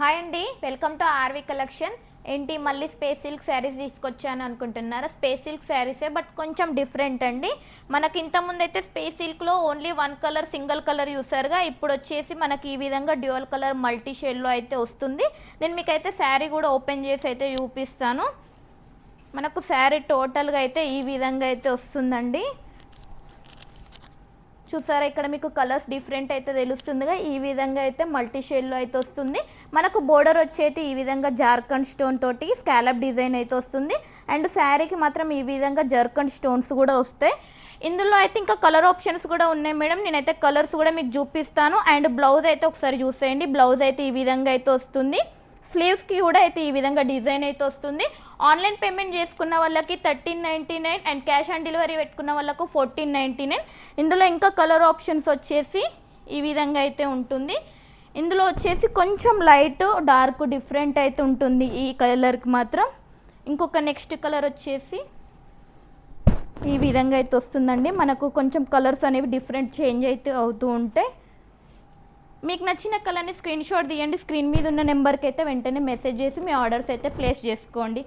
Hi అండి, welcome to RV collection. ఏంటి మళ్ళీ స్పేస్ సిల్క్ శారీస్ తీసుకొచ్చాను అనుకుంటున్నారా? స్పేస్ సిల్క్ శారీసే, బట్ కొంచెం డిఫరెంట్ అండి. మనకి ఇంతకుముందు అయితే స్పేస్ సిల్క్లో only one colour single colour చూసారుగా, ఇప్పుడు వచ్చేసి మనకి ఈ విధంగా డ్యూయల్ కలర్ మల్టీ షేడ్లో అయితే వస్తుంది. నేను మీకైతే శారీ కూడా ఓపెన్ చేసి అయితే చూపిస్తాను. మనకు శారీ టోటల్గా అయితే ఈ విధంగా అయితే వస్తుందండి. చూసారా, ఇక్కడ మీకు కలర్స్ డిఫరెంట్ అయితే తెలుస్తుందిగా. ఈ విధంగా అయితే మల్టీ షేడ్లో అయితే వస్తుంది. మనకు బోర్డర్ వచ్చేది ఈ విధంగా జార్ఖండ్ స్టోన్ తోటి స్కాలప్ డిజైన్ అయితే వస్తుంది. అండ్ శారీకి మాత్రం ఈ విధంగా జార్ఖండ్ స్టోన్స్ కూడా వస్తాయి. ఇందులో అయితే ఇంకా కలర్ ఆప్షన్స్ కూడా ఉన్నాయి మేడం. నేనైతే కలర్స్ కూడా మీకు చూపిస్తాను. అండ్ బ్లౌజ్ అయితే ఒకసారి చూసేయండి. బ్లౌజ్ అయితే ఈ విధంగా అయితే వస్తుంది. స్లీవ్స్కి కూడా అయితే ఈ విధంగా డిజైన్ అయితే వస్తుంది. ఆన్లైన్ పేమెంట్ చేసుకున్న వాళ్ళకి 1399 అండ్ క్యాష్ ఆన్ డెలివరీ పెట్టుకున్న వాళ్ళకు 1499. ఇందులో ఇంకా కలర్ ఆప్షన్స్ వచ్చేసి ఈ విధంగా అయితే ఉంటుంది. ఇందులో వచ్చేసి కొంచెం లైట్ డార్క్ డిఫరెంట్ అయితే ఉంటుంది ఈ కలర్కి మాత్రం. ఇంకొక నెక్స్ట్ కలర్ వచ్చేసి ఈ విధంగా అయితే వస్తుందండి. మనకు కొంచెం కలర్స్ అనేవి డిఫరెంట్ చేంజ్ అయితే అవుతూ ఉంటాయి. మీకు నచ్చిన కలర్ని స్క్రీన్ షాట్ తీయండి. స్క్రీన్ మీద ఉన్న నెంబర్కి అయితే వెంటనే మెసేజ్ చేసి మీ ఆర్డర్స్ అయితే ప్లేస్ చేసుకోండి.